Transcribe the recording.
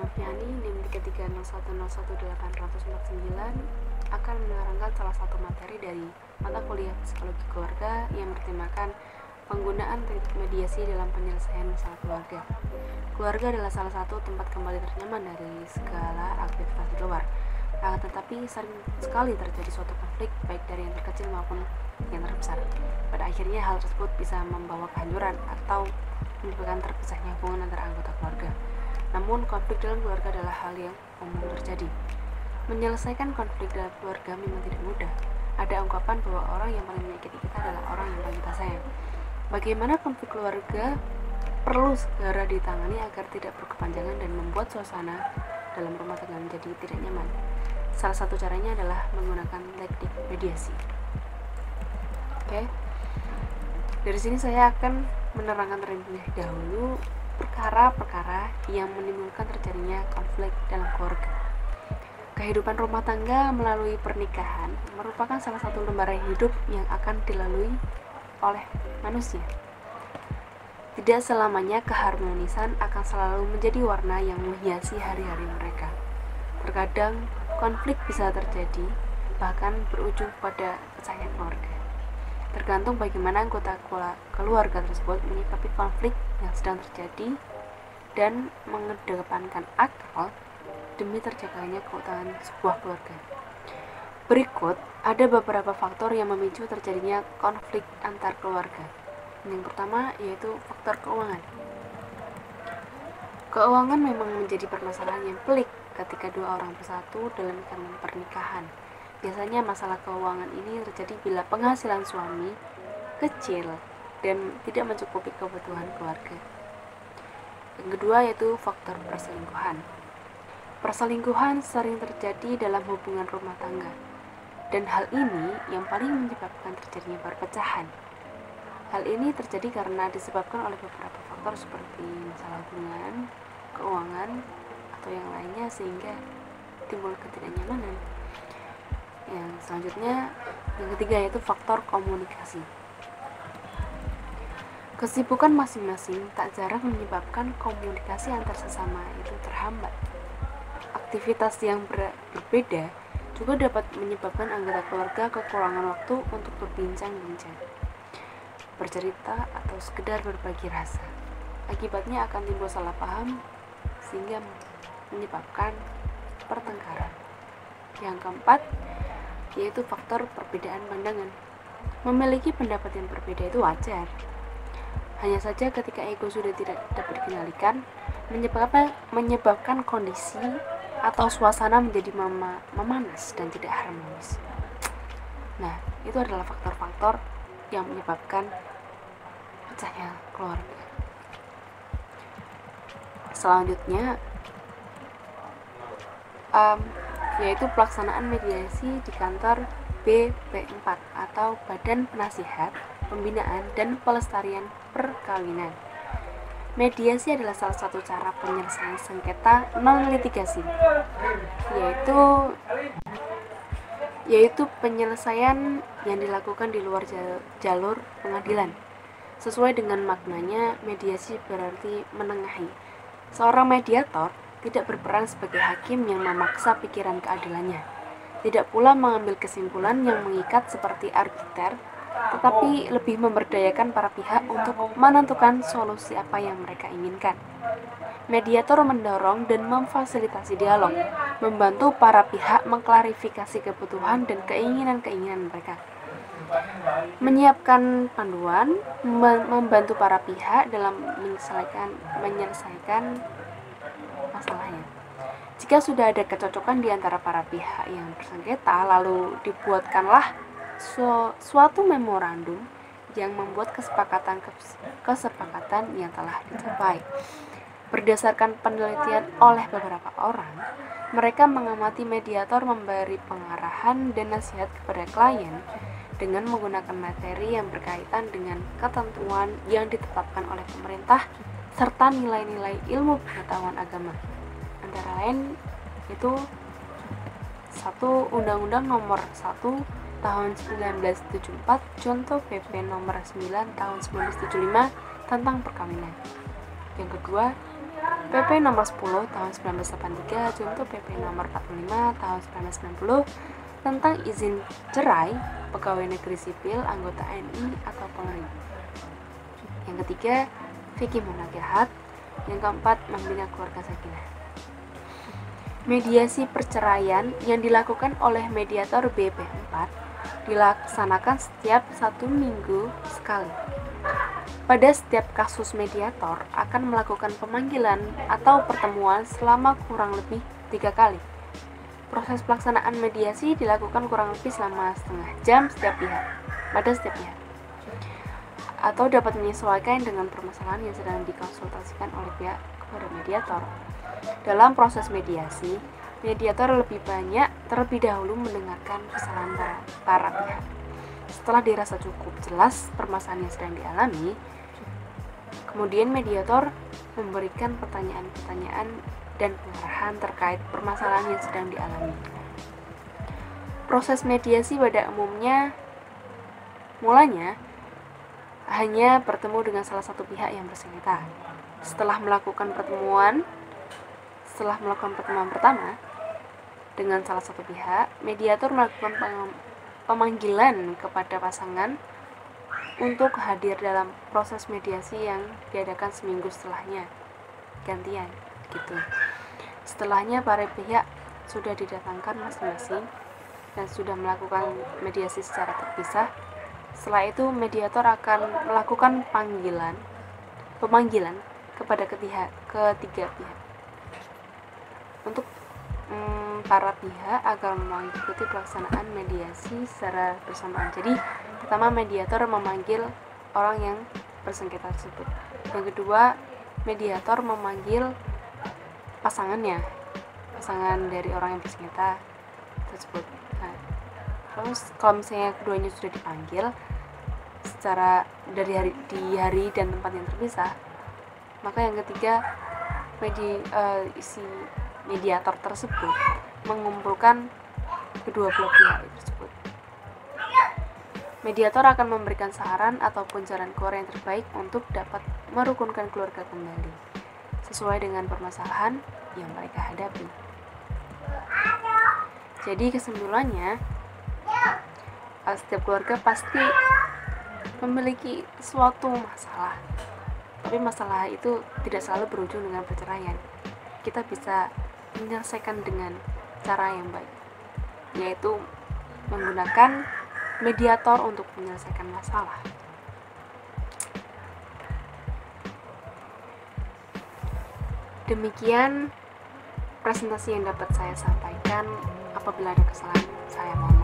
Noviani NIM 330101849 akan menerangkan salah satu materi dari mata kuliah Psikologi Keluarga yang bertemakan penggunaan teknik mediasi dalam penyelesaian masalah keluarga. Keluarga adalah salah satu tempat kembali ternyaman dari segala aktivitas di luar. Tetapi sering sekali terjadi suatu konflik baik dari yang terkecil maupun yang terbesar. Pada akhirnya hal tersebut bisa membawa kehancuran atau menyebabkan terpisahnya hubungan antara anggota keluarga. Namun konflik dalam keluarga adalah hal yang umum terjadi. Menyelesaikan konflik dalam keluarga memang tidak mudah. Ada ungkapan bahwa orang yang paling menyakiti kita adalah orang yang paling kita sayang. Bagaimana konflik keluarga perlu segera ditangani agar tidak berkepanjangan dan membuat suasana dalam rumah tangga menjadi tidak nyaman. Salah satu caranya adalah menggunakan teknik mediasi. Oke. Dari sini saya akan menerangkan terlebih dahulu perkara-perkara yang menimbulkan terjadinya konflik dalam keluarga. Kehidupan rumah tangga melalui pernikahan merupakan salah satu lembaran hidup yang akan dilalui oleh manusia. Tidak selamanya keharmonisan akan selalu menjadi warna yang menghiasi hari-hari mereka. Terkadang konflik bisa terjadi, bahkan berujung pada pecahnya keluarga. Tergantung bagaimana anggota keluarga tersebut menyikapi konflik yang sedang terjadi dan mengedepankan akal demi terjaganya keutuhan sebuah keluarga. Berikut ada beberapa faktor yang memicu terjadinya konflik antar keluarga. Yang pertama yaitu faktor keuangan. Keuangan memang menjadi permasalahan yang pelik ketika dua orang bersatu dalam ikatan pernikahan. Biasanya masalah keuangan ini terjadi bila penghasilan suami kecil dan tidak mencukupi kebutuhan keluarga. Yang kedua yaitu faktor perselingkuhan. Perselingkuhan sering terjadi dalam hubungan rumah tangga, dan hal ini yang paling menyebabkan terjadinya perpecahan. Hal ini terjadi karena disebabkan oleh beberapa faktor seperti masalah hubungan, keuangan, atau yang lainnya sehingga timbul ketidaknyamanan. Yang selanjutnya, yang ketiga yaitu faktor komunikasi. Kesibukan masing-masing tak jarang menyebabkan komunikasi antar sesama itu terhambat. Aktivitas yang berbeda juga dapat menyebabkan anggota keluarga kekurangan waktu untuk berbincang-bincang, bercerita, atau sekedar berbagi rasa. Akibatnya akan timbul salah paham sehingga menyebabkan pertengkaran. Yang keempat yaitu faktor perbedaan pandangan. Memiliki pendapat yang berbeda itu wajar. Hanya saja ketika ego sudah tidak dapat dikendalikan, menyebabkan kondisi atau suasana menjadi memanas dan tidak harmonis. Nah, itu adalah faktor-faktor yang menyebabkan pecahnya keluarga. Selanjutnya yaitu pelaksanaan mediasi di kantor BP4 atau Badan Penasihat, Pembinaan dan Pelestarian Perkawinan. Mediasi adalah salah satu cara penyelesaian sengketa non-litigasi, yaitu penyelesaian yang dilakukan di luar jalur pengadilan. Sesuai dengan maknanya, mediasi berarti menengahi. Seorang mediator tidak berperan sebagai hakim yang memaksa pikiran keadilannya, tidak pula mengambil kesimpulan yang mengikat seperti arbiter, tetapi lebih memberdayakan para pihak untuk menentukan solusi apa yang mereka inginkan. Mediator mendorong dan memfasilitasi dialog, membantu para pihak mengklarifikasi kebutuhan dan keinginan-keinginan mereka, menyiapkan panduan, membantu para pihak dalam menyelesaikan masalahnya. Jika sudah ada kecocokan di antara para pihak yang bersengketa, lalu dibuatkanlah suatu memorandum yang membuat kesepakatan yang telah dicapai. Berdasarkan penelitian oleh beberapa orang, mereka mengamati mediator memberi pengarahan dan nasihat kepada klien dengan menggunakan materi yang berkaitan dengan ketentuan yang ditetapkan oleh pemerintah serta nilai-nilai ilmu pengetahuan agama. Antara lain itu 1 Undang-Undang Nomor 1 Tahun 1974, contoh PP Nomor 9 Tahun 1975 tentang perkawinan. Yang kedua, PP nomor 10 tahun 1983 junto PP nomor 45 tahun 1990 tentang izin cerai pegawai negeri sipil, anggota TNI atau Polri. Yang ketiga, fikih munajahat. Yang keempat, membina keluarga sakinah. Mediasi perceraian yang dilakukan oleh mediator BP4 dilaksanakan setiap 1 minggu sekali. Pada setiap kasus, mediator akan melakukan pemanggilan atau pertemuan selama kurang lebih 3 kali. Proses pelaksanaan mediasi dilakukan kurang lebih selama setengah jam pada setiap pihak, atau dapat menyesuaikan dengan permasalahan yang sedang dikonsultasikan oleh pihak kepada mediator. Dalam proses mediasi, mediator terlebih dahulu mendengarkan kesalahan para pihak. Setelah dirasa cukup jelas permasalahan yang sedang dialami, kemudian mediator memberikan pertanyaan-pertanyaan dan pengarahan terkait permasalahan yang sedang dialami. Proses mediasi pada umumnya mulanya hanya bertemu dengan salah satu pihak yang bersengketa. Setelah melakukan pertemuan pertama dengan salah satu pihak, mediator melakukan pemanggilan kepada pasangan untuk hadir dalam proses mediasi yang diadakan seminggu setelahnya, gantian gitu. Setelahnya para pihak sudah didatangkan masing-masing dan sudah melakukan mediasi secara terpisah. Setelah itu mediator akan melakukan pemanggilan kepada ketiga pihak untuk para pihak agar mengikuti pelaksanaan mediasi secara bersamaan. Jadi pertama, mediator memanggil orang yang bersengketa tersebut. Yang kedua, mediator memanggil pasangan dari orang yang bersengketa tersebut. Nah, terus kalau misalnya keduanya sudah dipanggil secara di hari dan tempat yang terpisah, maka yang ketiga mediator tersebut mengumpulkan kedua belah pihak tersebut. Mediator akan memberikan saran ataupun jalan keluar yang terbaik untuk dapat merukunkan keluarga kembali sesuai dengan permasalahan yang mereka hadapi. Jadi kesimpulannya, setiap keluarga pasti memiliki suatu masalah, tapi masalah itu tidak selalu berujung dengan perceraian. Kita bisa menyelesaikan dengan cara yang baik, yaitu menggunakan mediator untuk menyelesaikan masalah. Demikian presentasi yang dapat saya sampaikan. Apabila ada kesalahan, saya mohon